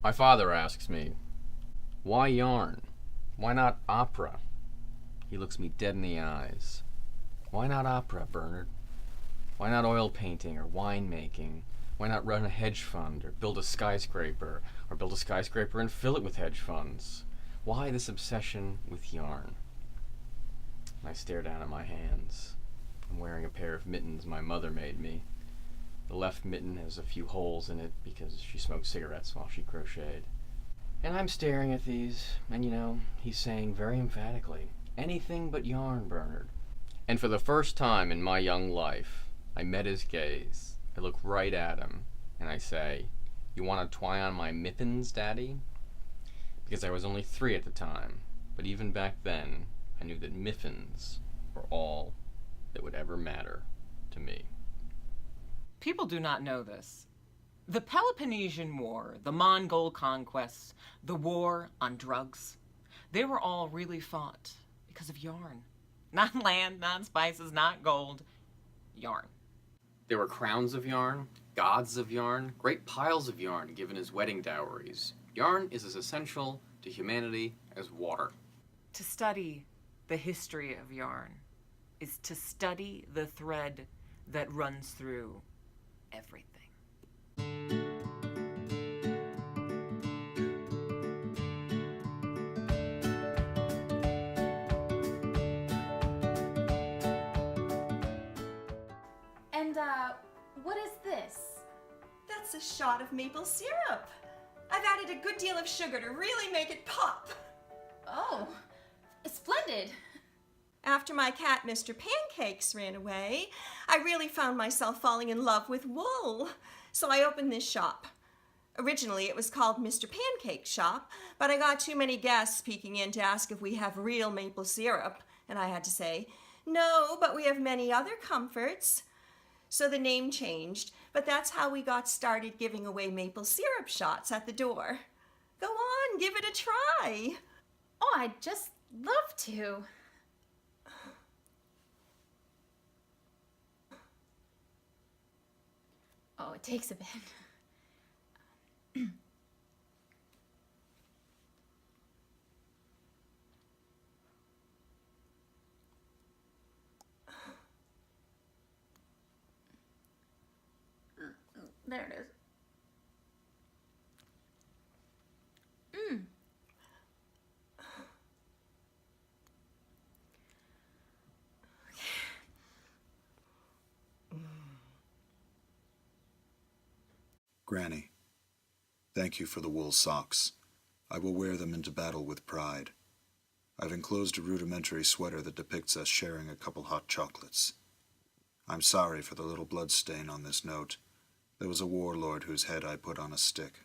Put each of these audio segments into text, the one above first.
My father asks me, why yarn? Why not opera? He looks me dead in the eyes. Why not opera, Bernard? Why not oil painting or winemaking? Why not run a hedge fund or build a skyscraper and fill it with hedge funds? Why this obsession with yarn? I stare down at my hands. I'm wearing a pair of mittens my mother made me. The left mitten has a few holes in it because she smoked cigarettes while she crocheted. And I'm staring at these, and he's saying very emphatically, anything but yarn, Bernard. And for the first time in my young life, I met his gaze. I look right at him, and I say, you want to twy on my mittens, Daddy? Because I was only 3 at the time, but even back then, I knew that miffins were all that would ever matter to me. People do not know this. The Peloponnesian War, the Mongol conquests, the war on drugs, they were all really fought because of yarn. Not land, not spices, not gold. Yarn. There were crowns of yarn, gods of yarn, great piles of yarn given as wedding dowries. Yarn is as essential to humanity as water. To study the history of yarn is to study the thread that runs through everything. And, what is this? That's a shot of maple syrup. I've added a good deal of sugar to really make it pop. Oh, it's splendid. After my cat, Mr. Pancakes, ran away, I really found myself falling in love with wool. So I opened this shop. Originally, it was called Mr. Pancake Shop, but I got too many guests peeking in to ask if we have real maple syrup, and I had to say, no, but we have many other comforts. So the name changed, but that's how we got started giving away maple syrup shots at the door. Go on, give it a try. Oh, I'd just love to. Oh, it takes a bit. There it is. Granny, thank you for the wool socks. I will wear them into battle with pride. I've enclosed a rudimentary sweater that depicts us sharing a couple hot chocolates. I'm sorry for the little blood stain on this note. There was a warlord whose head I put on a stick.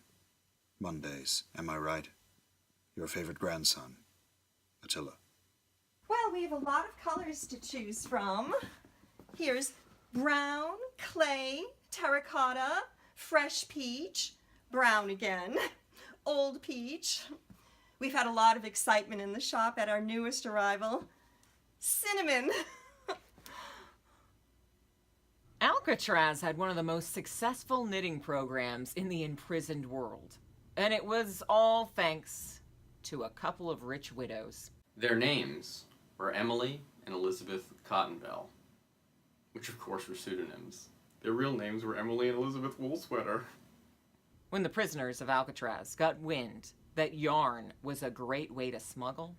Mondays, am I right? Your favorite grandson, Attila. Well, we have a lot of colors to choose from. Here's brown, clay, terracotta, fresh peach, brown again, old peach. We've had a lot of excitement in the shop at our newest arrival, cinnamon. Alcatraz had one of the most successful knitting programs in the imprisoned world, and it was all thanks to a couple of rich widows. Their names were Emily and Elizabeth Cottonbell, which of course were pseudonyms. Their real names were Emily and Elizabeth Woolsweater. When the prisoners of Alcatraz got wind that yarn was a great way to smuggle,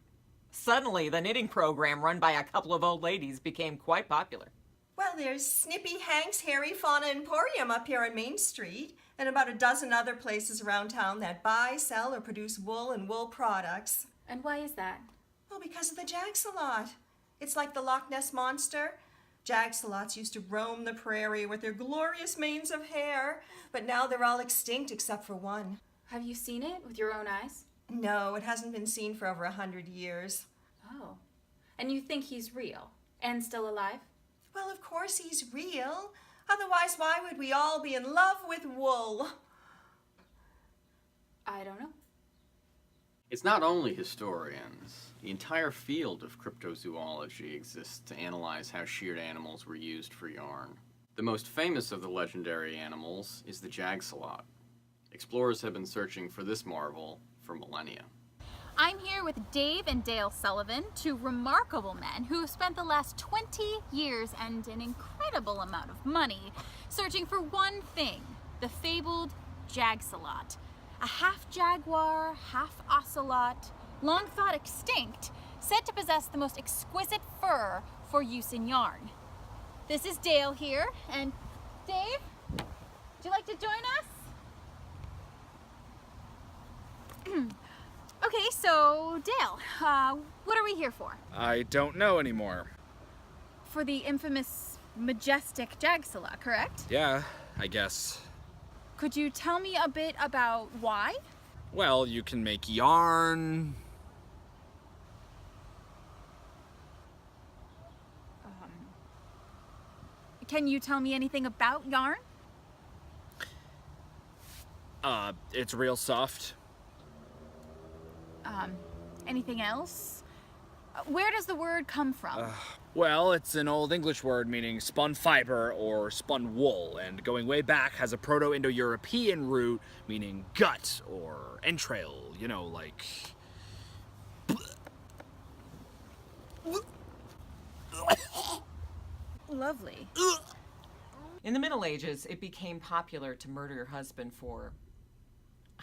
suddenly the knitting program run by a couple of old ladies became quite popular. Well, there's Snippy Hank's Hairy Fauna Emporium up here on Main Street, and about a dozen other places around town that buy, sell, or produce wool and wool products. And why is that? Well, because of the Jaxalot. It's like the Loch Ness Monster. Jaxalots used to roam the prairie with their glorious manes of hair, but now they're all extinct except for one. Have you seen it with your own eyes? No, it hasn't been seen for over 100 years. Oh. And you think he's real and still alive? Well, of course he's real. Otherwise, why would we all be in love with wool? I don't know. It's not only historians. The entire field of cryptozoology exists to analyze how sheared animals were used for yarn. The most famous of the legendary animals is the Jaxalot. Explorers have been searching for this marvel for millennia. I'm here with Dave and Dale Sullivan, two remarkable men who have spent the last 20 years and an incredible amount of money searching for one thing, the fabled Jagsalot. A half jaguar, half ocelot, long thought extinct, said to possess the most exquisite fur for use in yarn. This is Dale here, and Dave, would you like to join us? Okay, so Dale, what are we here for? I don't know anymore. For the infamous majestic Jagsalot, correct? Yeah, I guess. Could you tell me a bit about why? Well, you can make yarn. Can you tell me anything about yarn? It's real soft. Anything else? Where does the word come from? Well, it's an Old English word meaning spun fiber or spun wool, and going way back has a Proto-Indo-European root meaning gut or entrail, you know, like... Lovely. In the Middle Ages, it became popular to murder your husband for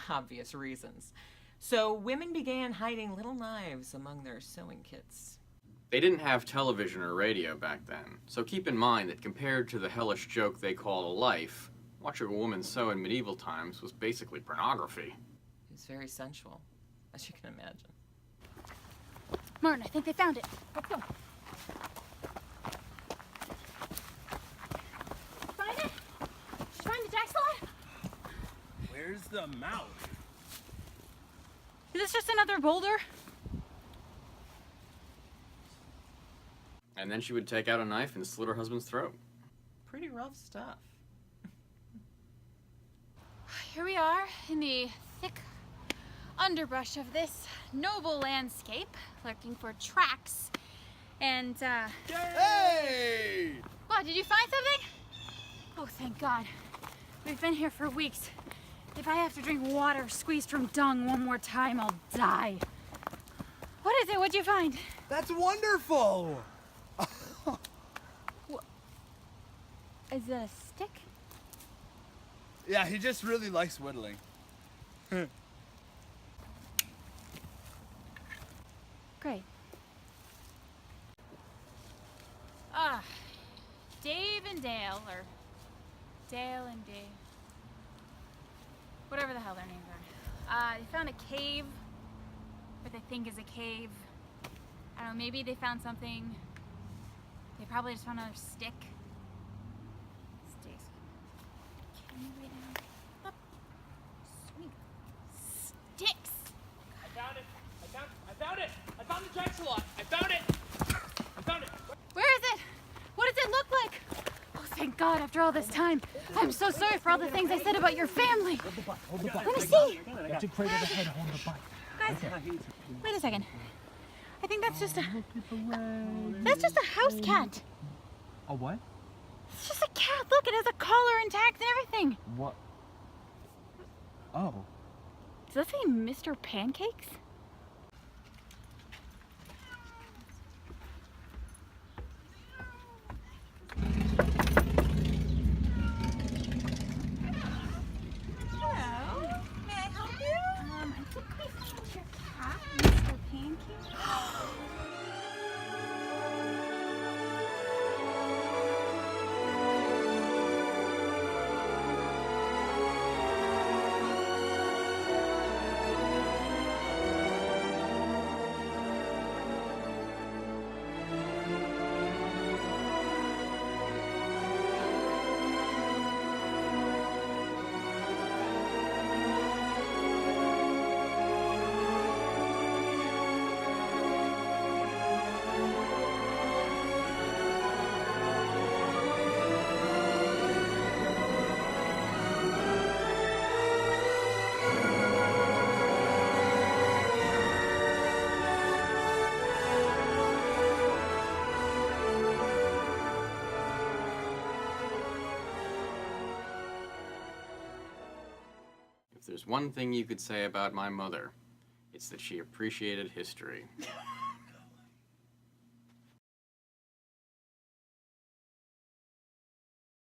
obvious reasons. So women began hiding little knives among their sewing kits. They didn't have television or radio back then, so keep in mind that compared to the hellish joke they call a life, watching a woman sew in medieval times was basically pornography. It was very sensual, as you can imagine. Martin, I think they found it. Let's go. Find it? Did you find the Jagsalot? Where's the mouth? Is this just another boulder? And then she would take out a knife and slit her husband's throat. Pretty rough stuff. Here we are in the thick underbrush of this noble landscape, lurking for tracks. And, Hey! What, did you find something? Oh, thank God. We've been here for weeks. If I have to drink water squeezed from dung one more time, I'll die. What is it? What'd you find? That's wonderful! Is it a stick? Yeah, he just really likes whittling. Great. Dave and Dale, or Dale and Dave. Whatever the hell their names are. They found a cave, what they think is a cave. I don't know, maybe they found something. They probably just found another stick. Sticks. Can you wait now? Up. Sweet. Sticks! I found it! I found it! I found the Jagsalot! I found it! I found it! Where is it? What does it look like? Oh, thank God, after all this time. I'm so sorry for all the things I said about your family. Hold the butt. Let me see. That's a crate over the head. Hold the butt. Guys, wait a second. I think that's just a house cat. A what? It's just a cat. Look, it has a collar intact and everything. What? Oh. Does that say Mr. Pancakes? Hello. May I help you? I think we found your cat, Mr. Pancakes. If there's one thing you could say about my mother, it's that she appreciated history.